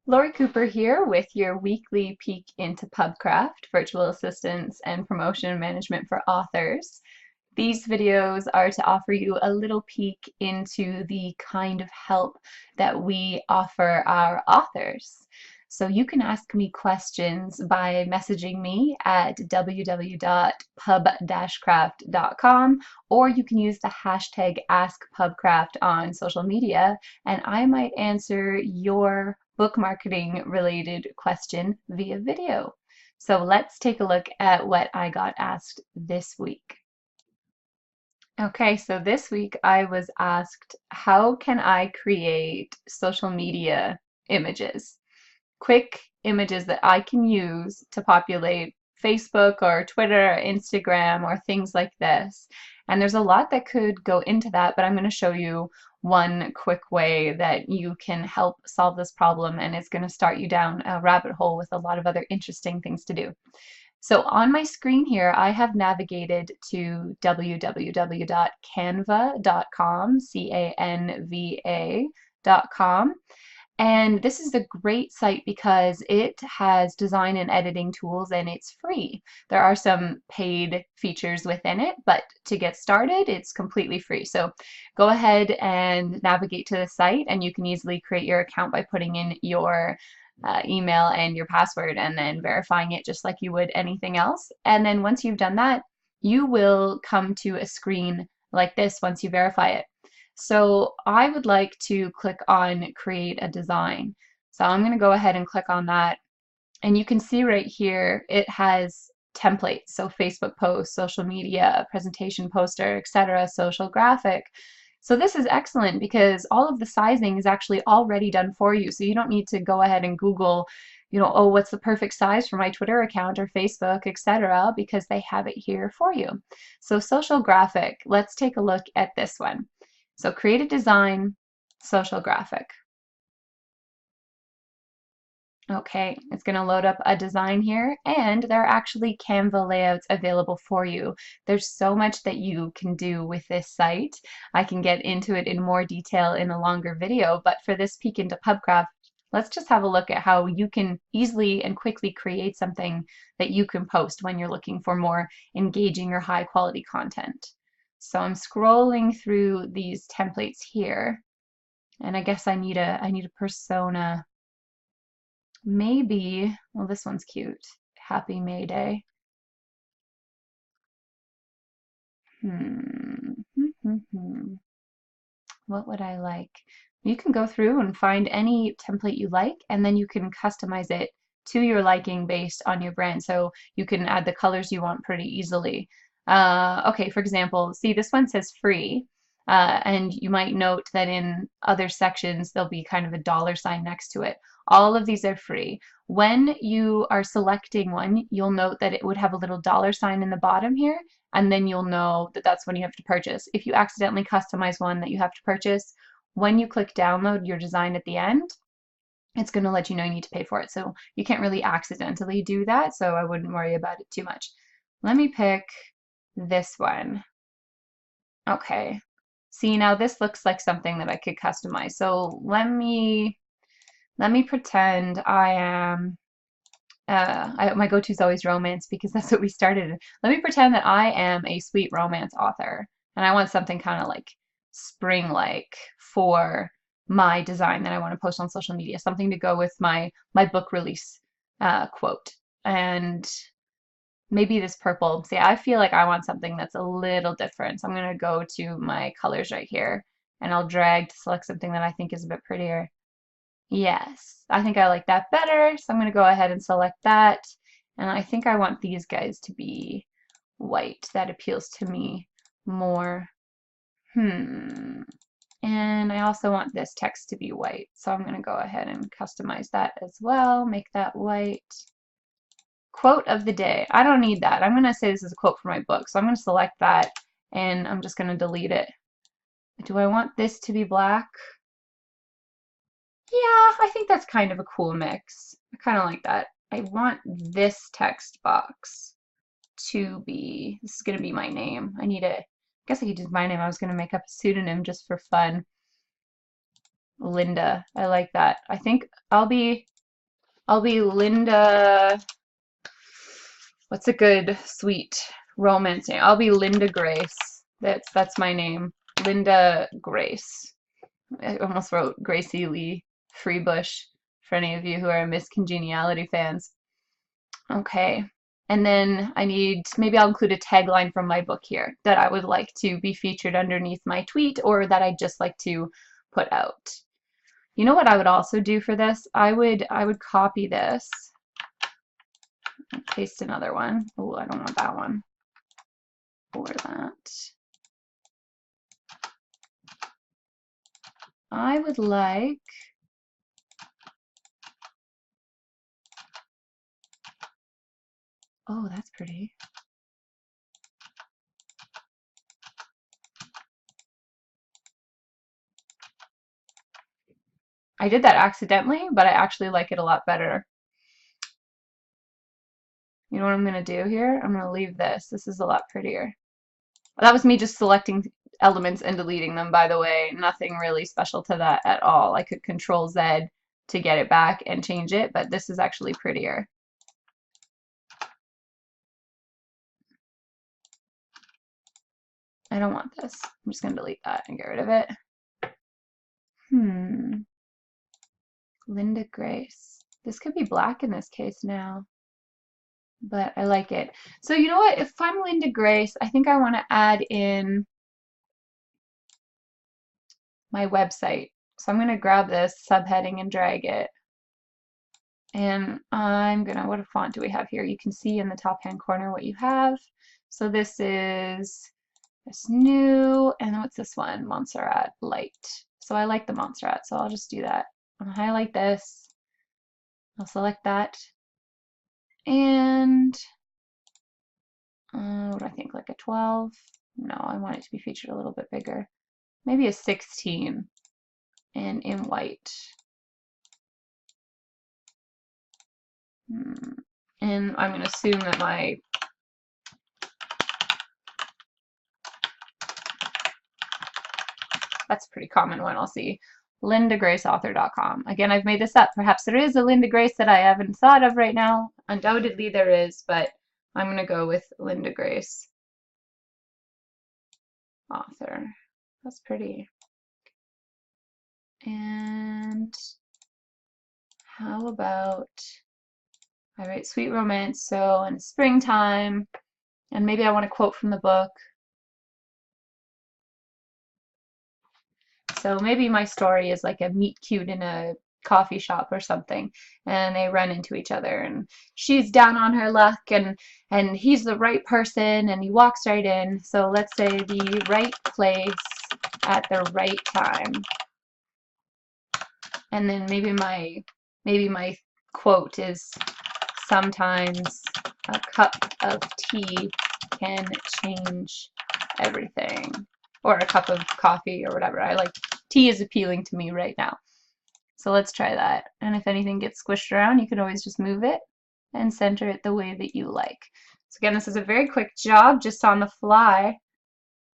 Lori Cooper here with your weekly peek into Pubcraft, virtual assistants and promotion management for authors. These videos are to offer you a little peek into the kind of help that we offer our authors. So you can ask me questions by messaging me at www.pub-craft.com, or you can use the hashtag AskPubCraft on social media, and I might answer your book marketing related question via video. So let's take a look at what I got asked this week. Okay, so this week I was asked, how can I create social media images? Quick images that I can use to populate Facebook or Twitter or Instagram or things like this. And there's a lot that could go into that, but I'm going to show you one quick way that you can help solve this problem, and it's going to start you down a rabbit hole with a lot of other interesting things to do. So on my screen here, I have navigated to www.canva.com, C-A-N-V-A.com. And this is a great site because it has design and editing tools and it's free. There are some paid features within it, but to get started, it's completely free. So go ahead and navigate to the site, and you can easily create your account by putting in your email and your password and then verifying it just like you would anything else. And then once you've done that, you will come to a screen like this once you verify it. So I would like to click on create a design. So I'm going to go ahead and click on that. And you can see right here, it has templates. So Facebook post, social media, presentation poster, etc., social graphic. So this is excellent because all of the sizing is actually already done for you. So you don't need to go ahead and Google, oh, what's the perfect size for my Twitter account or Facebook, etc., because they have it here for you. So social graphic, let's take a look at this one. So create a design, social graphic. Okay, it's going to load up a design here, and there are actually Canva layouts available for you. There's so much that you can do with this site. I can get into it in more detail in a longer video, but for this peek into Pubcraft, let's just have a look at how you can easily and quickly create something that you can post when you're looking for more engaging or high quality content. So I'm scrolling through these templates here, and I guess I need a persona. Maybe, well, this one's cute. Happy May Day. Hmm. What would I like? You can go through and find any template you like, and then you can customize it to your liking based on your brand. So you can add the colors you want pretty easily. Okay, for example, see this one says free, and you might note that in other sections there'll be kind of a dollar sign next to it. All of these are free. When you are selecting one, you'll note that it would have a little dollar sign in the bottom here, and then you'll know that that's when you have to purchase. If you accidentally customize one that you have to purchase, when you click download your design at the end, it's going to let you know you need to pay for it. So you can't really accidentally do that, so I wouldn't worry about it too much. Let me pick this one. Okay. See, now this looks like something that I could customize. So let me pretend I am my go-to is always romance because that's what we started. Let me pretend that I am a sweet romance author and I want something kind of like spring-like for my design that I want to post on social media, something to go with my book release quote. And maybe this purple. See, I feel like I want something that's a little different. So I'm going to go to my colors right here and I'll drag to select something that I think is a bit prettier. Yes, I think I like that better, so I'm going to go ahead and select that. And I think I want these guys to be white. That appeals to me more. And I also want this text to be white, so I'm going to go ahead and customize that as well, make that white. Quote of the day. I don't need that. I'm going to say this is a quote for my book, so I'm going to select that, and I'm just going to delete it. Do I want this to be black? Yeah, I think that's kind of a cool mix. I kind of like that. I want this text box to be, this is going to be my name. I guess I could use my name. I was going to make up a pseudonym just for fun. Linda. I like that. I think I'll be I'll be Linda. What's a good sweet romance name? I'll be Linda Grace. That's my name. Linda Grace. I almost wrote Gracie Lee Freebush for any of you who are Miss Congeniality fans. Okay. And then I need, maybe I'll include a tagline from my book here that I would like to be featured underneath my tweet or that I'd just like to put out. You know what I would also do for this? I would copy this and paste another one. Oh, I don't want that one or that. I would like, oh, that's pretty. I did that accidentally, but I actually like it a lot better. You know what I'm going to do here? I'm going to leave this. This is a lot prettier. That was me just selecting elements and deleting them, by the way. Nothing really special to that at all. I could Control Z to get it back and change it, but this is actually prettier. I don't want this. I'm just going to delete that and get rid of it. Linda Grace. This could be black in this case now, but I like it. So you know what? If I'm Linda Grace, I think I want to add in my website. So I'm going to grab this subheading and drag it. And I'm going to, what font do we have here? You can see in the top hand corner what you have. So this is this new, and what's this one? Montserrat Light. So I like the Montserrat, so I'll just do that. I'll highlight this. I'll select that. And what do I think? Like a 12? No, I want it to be featured a little bit bigger. Maybe a 16 and in white. And I'm going to assume that that's a pretty common one I'll see. LindaGraceAuthor.com. Again, I've made this up. Perhaps there is a Linda Grace that I haven't thought of right now. Undoubtedly there is, but I'm going to go with Linda Grace Author. That's pretty. And how about, I write sweet romance, so in springtime, and maybe I want to quote from the book. So maybe my story is like a meet cute in a coffee shop or something, and they run into each other, and she's down on her luck, and he's the right person, and he walks right in. So let's say the right place at the right time. And then maybe my quote is, sometimes a cup of tea can change everything. Or a cup of coffee or whatever. I like tea is appealing to me right now. So let's try that. And if anything gets squished around, you can always just move it and center it the way that you like. So again, this is a very quick job just on the fly.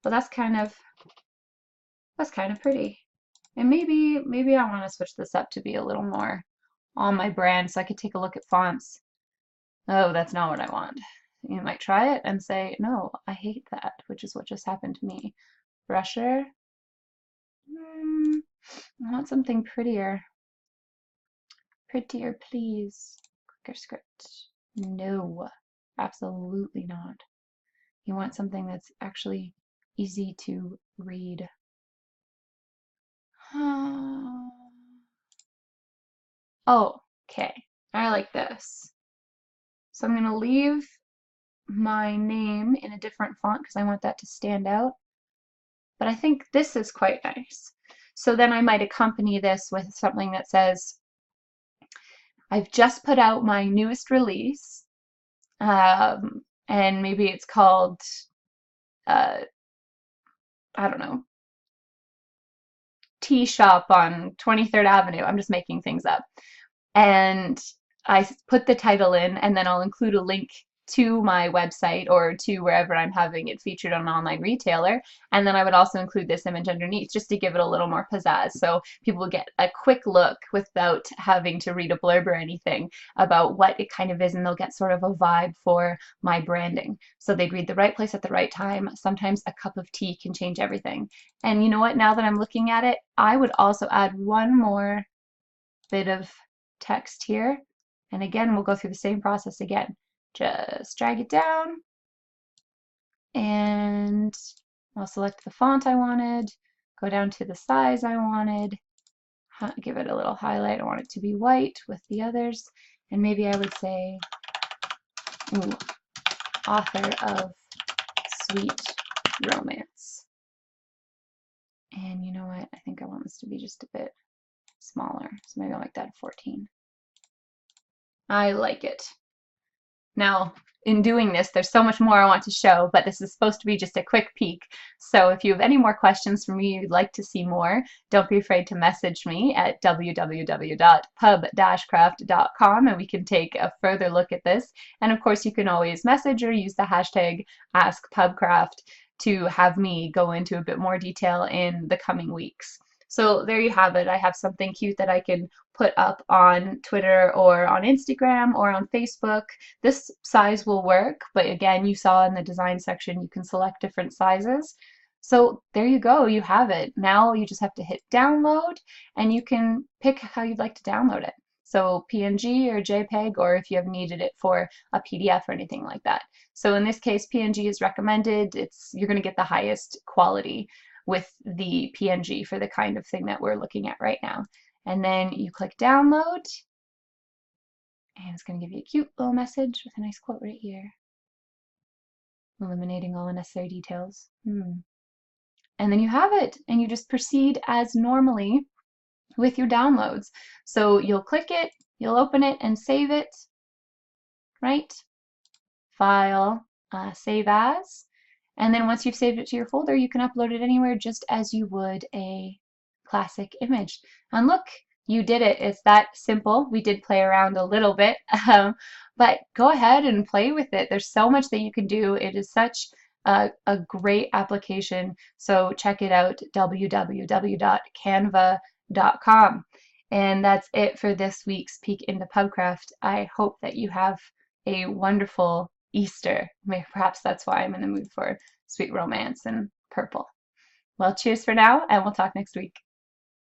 But that's kind of pretty. And maybe I want to switch this up to be a little more on my brand so I could take a look at fonts. Oh, that's not what I want. You might try it and say, no, I hate that, which is what just happened to me. Brusher. I want something prettier. Prettier, please. Quicker script. No, absolutely not. You want something that's actually easy to read. Oh, okay. I like this. So I'm going to leave my name in a different font because I want that to stand out. But I think this is quite nice. So then I might accompany this with something that says, I've just put out my newest release, and maybe it's called, I don't know, Tea Shop on 23rd Avenue. I'm just making things up. And I put the title in, and then I'll include a link to my website or to wherever I'm having it featured on an online retailer. And then I would also include this image underneath just to give it a little more pizzazz. So people will get a quick look without having to read a blurb or anything about what it kind of is, and they'll get sort of a vibe for my branding. So they'd read the right place at the right time. Sometimes a cup of tea can change everything. And you know what? Now that I'm looking at it, I would also add one more bit of text here. And again, we'll go through the same process again. Just drag it down and I'll select the font I wanted, go down to the size I wanted, give it a little highlight. I want it to be white with the others. And maybe I would say, ooh, author of Sweet Romance. And you know what? I think I want this to be just a bit smaller. So maybe I'll make that 14. I like it. Now, in doing this, there's so much more I want to show, but this is supposed to be just a quick peek. So if you have any more questions for me, you'd like to see more, don't be afraid to message me at www.pub-craft.com and we can take a further look at this. And of course, you can always message or use the hashtag AskPubCraft to have me go into a bit more detail in the coming weeks. So there you have it. I have something cute that I can put up on Twitter or on Instagram or on Facebook. This size will work, but again, you saw in the design section, you can select different sizes. So there you go, you have it. Now you just have to hit download and you can pick how you'd like to download it. So PNG or JPEG, or if you have needed it for a PDF or anything like that. So in this case, PNG is recommended. You're going to get the highest quality with the PNG for the kind of thing that we're looking at right now. And then you click download, and it's going to give you a cute little message with a nice quote right here, eliminating all unnecessary details. And then you have it, and you just proceed as normally with your downloads. So you'll click it, you'll open it and save it, right? File, save as. And then once you've saved it to your folder, you can upload it anywhere just as you would a classic image. And look, you did it. It's that simple. We did play around a little bit, but go ahead and play with it. There's so much that you can do. It is such a great application. So check it out, www.canva.com. And that's it for this week's Peek into Pubcraft. I hope that you have a wonderful Easter. Perhaps that's why I'm in the mood for Sweet Romance and purple. Well, cheers for now, and we'll talk next week.